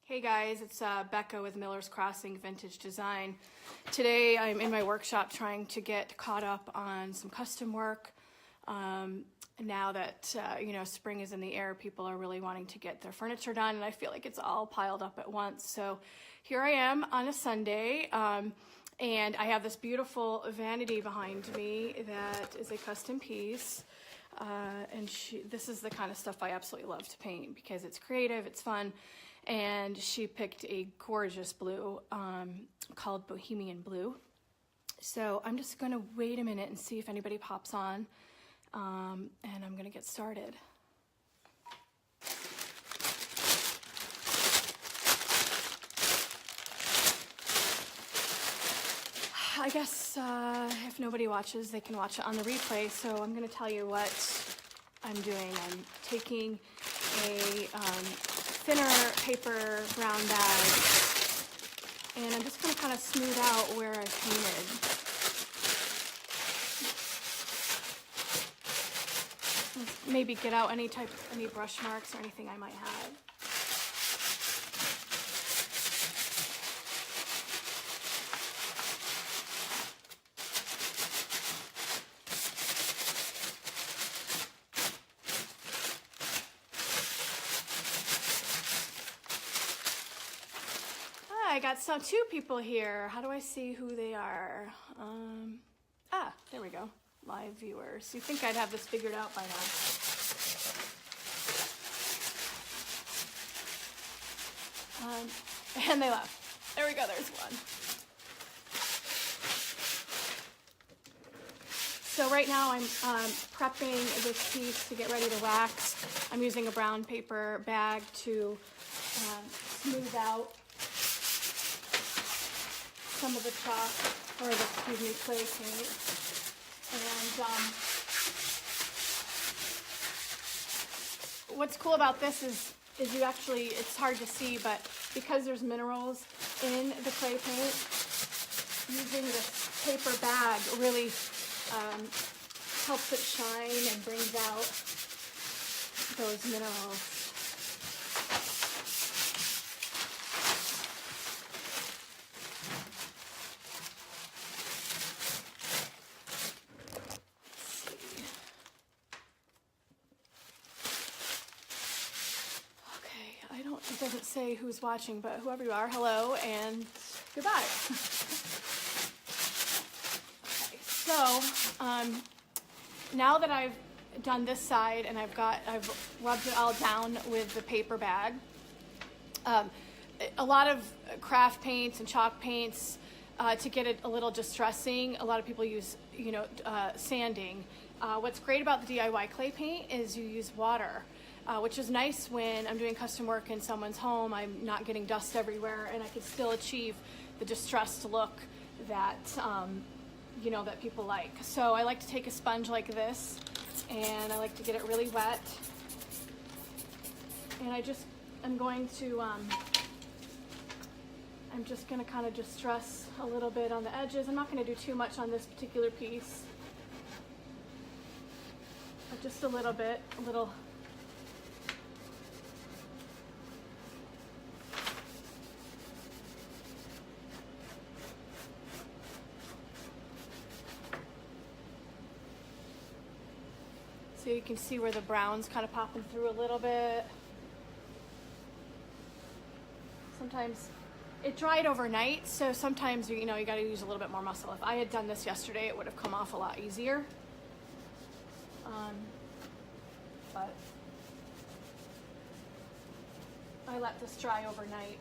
Hey guys, it's Becca with Miller's Crossing Vintage Design. Today I'm in my workshop trying to get caught up on some custom work. Now that spring is in the air, people are really wanting to get their furniture done, and I feel like it's all piled up at once. So here I am on a Sunday, and I have this beautiful vanity behind me that is a custom piece. This is the kind of stuff I absolutely love to paint because it's creative, it's fun. And she picked a gorgeous blue called Bohemian Blue. So I'm just gonna wait a minute and see if anybody pops on, and I'm gonna get started. I guess if nobody watches, they can watch it on the replay. So I'm gonna tell you what I'm doing. I'm taking a thinner paper brown bag, and I'm just going to kind of smooth out where I painted. Maybe get out any brush marks or anything I might have. I got two people here. How do I see who they are? There we go. Live viewers. You think I'd have this figured out by now. And they left. There we go, there's one. So right now I'm prepping this piece to get ready to wax. I'm using a brown paper bag to smooth out some of the chalk, or clay paint. And what's cool about this is you actually, it's hard to see, but because there's minerals in the clay paint, using this paper bag really helps it shine and brings out those minerals. It doesn't say who's watching, but whoever you are, hello and goodbye. Okay, so now that I've done this side and I've rubbed it all down with the paper bag, a lot of craft paints and chalk paints, to get it a little distressing, a lot of people use sanding. What's great about the DIY clay paint is you use water. Which is nice when I'm doing custom work in someone's home. I'm not getting dust everywhere, and I can still achieve the distressed look that that people like. So I like to take a sponge like this, and I like to get it really wet. And I'm just gonna kind of distress a little bit on the edges. I'm not gonna do too much on this particular piece, but just a little bit, So you can see where the brown's kind of popping through a little bit. Sometimes it dried overnight, so sometimes you got to use a little bit more muscle. If I had done this yesterday, it would have come off a lot easier. But I let this dry overnight.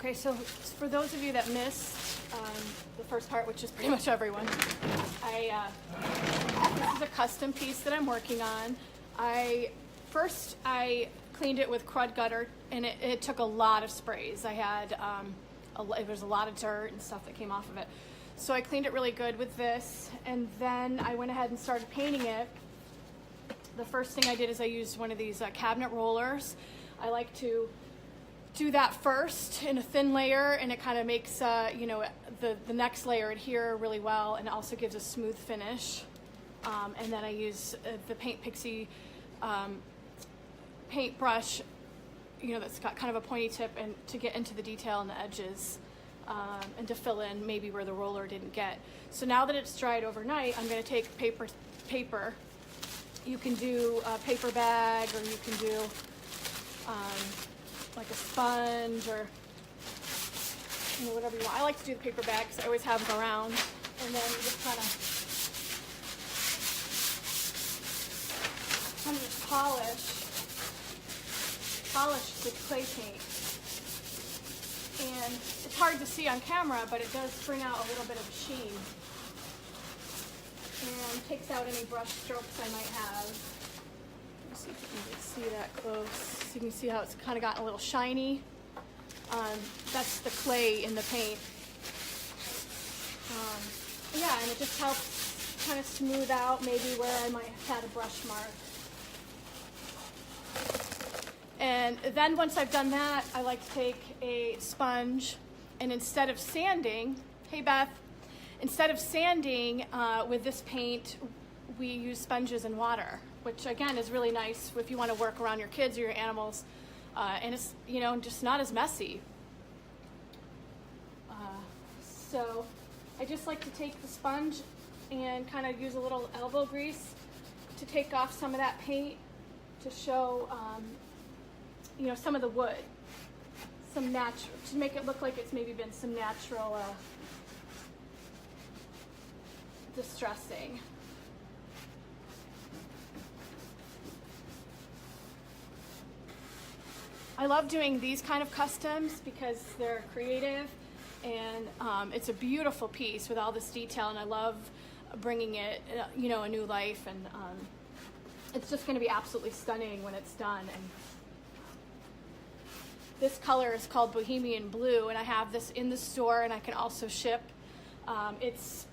Okay, so for those of you that missed the first part, which is pretty much everyone, this is a custom piece that I'm working on. First I cleaned it with Crud Gutter, and it took a lot of sprays. I had, there was a lot of dirt and stuff that came off of it. So I cleaned it really good with this, and then I went ahead and started painting it. The first thing I did is I used one of these cabinet rollers. I like to do that first in a thin layer, and it kind of makes you know, the next layer adhere really well, and also gives a smooth finish. And then I use the Paint Pixie paintbrush, you know, that's got kind of a pointy tip, and to get into the detail on the edges, and to fill in maybe where the roller didn't get. So now that it's dried overnight, I'm going to take paper. You can do a paper bag, or you can do like a sponge, or you know, whatever you want. I like to do the paper bag because I always have them around, and then you just kind of just polish the clay paint. And it's hard to see on camera, but it does bring out a little bit of a sheen, and takes out any brush strokes I might have. Let's see if you can see that close. So you can see how it's kind of gotten a little shiny. That's the clay in the paint. Yeah, and it just helps kind of smooth out maybe where I might have had a brush mark. And then once I've done that, I like to take a sponge, and instead of sanding, hey Beth, instead of sanding with this paint, we use sponges and water, which again is really nice if you want to work around your kids or your animals, and it's, you know, just not as messy. So I just like to take the sponge and kind of use a little elbow grease to take off some of that paint, to show you know, some of the wood, some natural, to make it look like it's maybe been some natural distressing. I love doing these kind of customs because they're creative, and it's a beautiful piece with all this detail, and I love bringing it, you know, a new life, and it's just going to be absolutely stunning when it's done. And this color is called Bohemian Blue, and I have this in the store, and I can also ship. It's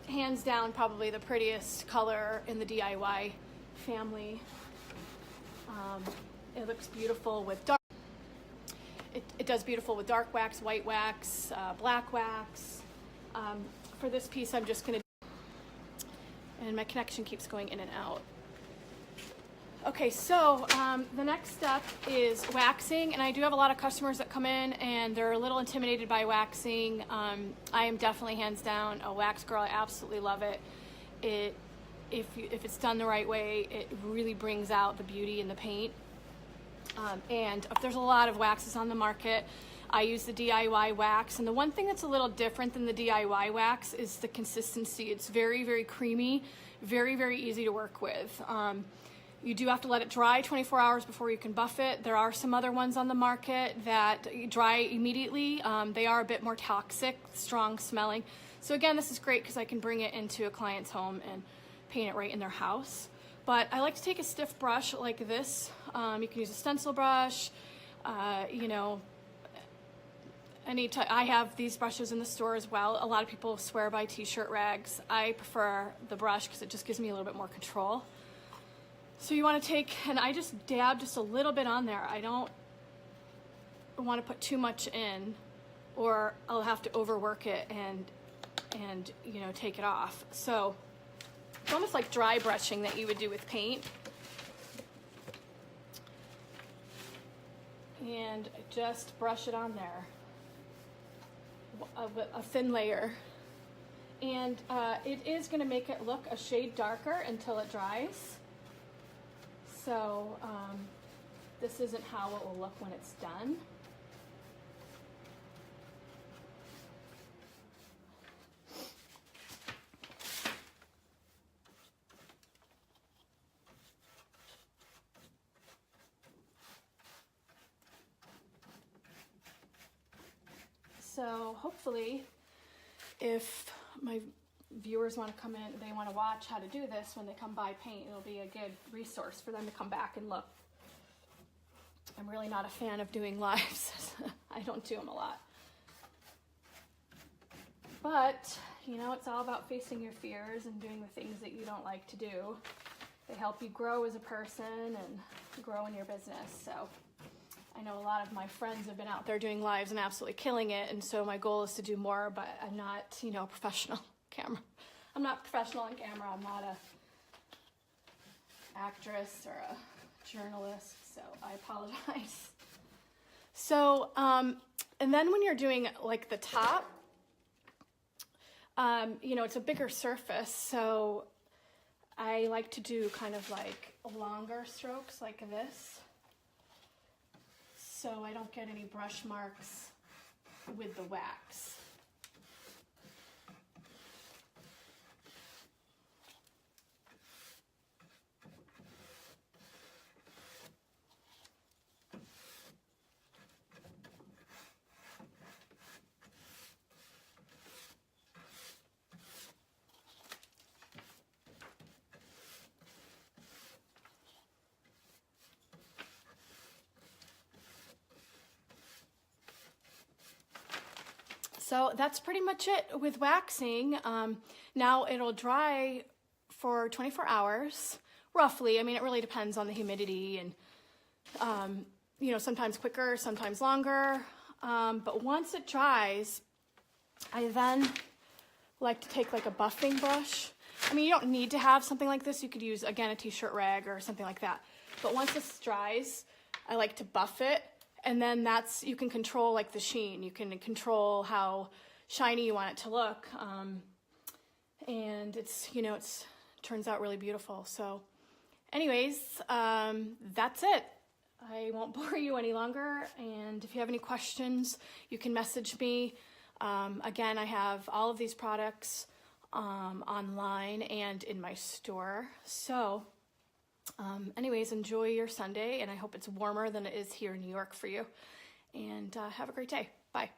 hands down probably the prettiest color in the DIY family. It looks beautiful with dark. It does beautiful with dark wax, white wax, black wax. For this piece, I'm just going to, and my connection keeps going in and out. Okay, so the next step is waxing, and I do have a lot of customers that come in and they're a little intimidated by waxing. I am definitely hands down a wax girl. I absolutely love it. If it's done the right way, it really brings out the beauty in the paint. And there's a lot of waxes on the market. I use the DIY wax, and the one thing that's a little different than the DIY wax is the consistency. It's very, very creamy, very, very easy to work with. You do have to let it dry 24 hours before you can buff it. There are some other ones on the market that dry immediately. They are a bit more toxic, strong smelling. So again, this is great because I can bring it into a client's home and paint it right in their house. But I like to take a stiff brush like this. You can use a stencil brush, you know, I have these brushes in the store as well. A lot of people swear by t-shirt rags. I prefer the brush because it just gives me a little bit more control. So you want to take, and I just dab just a little bit on there. I don't want to put too much in, or I'll have to overwork it and you know, take it off. So it's almost like dry brushing that you would do with paint. And just brush it on there, a thin layer. And it is going to make it look a shade darker until it dries. So this isn't how it will look when it's done. So hopefully if my viewers want to come in, they want to watch how to do this when they come by paint, it'll be a good resource for them to come back and look. I'm really not a fan of doing lives. I don't do them a lot. But, you know, it's all about facing your fears and doing the things that you don't like to do. They help you grow as a person and grow in your business. So I know a lot of my friends have been out there doing lives and absolutely killing it. And so my goal is to do more, but I'm not, you know, professional camera. I'm not professional on camera. I'm not a actress or a journalist, so I apologize. So, and then when you're doing like the top, you know, it's a bigger surface, so I like to do kind of like longer strokes like this, so I don't get any brush marks with the wax. So that's pretty much it with waxing. Now it'll dry for 24 hours, roughly. I mean, it really depends on the humidity and, you know, sometimes quicker, sometimes longer. But once it dries, I then like to take like a buffing brush. I mean, you don't need to have something like this. You could use, again, a t-shirt rag or something like that. But once this dries, I like to buff it. And then that's, you can control like the sheen. You can control how shiny you want it to look. And it's, you know, turns out really beautiful. So anyways, that's it. I won't bore you any longer. And if you have any questions, you can message me. Again, I have all of these products online and in my store. So anyways, enjoy your Sunday, and I hope it's warmer than it is here in New York for you. And have a great day. Bye.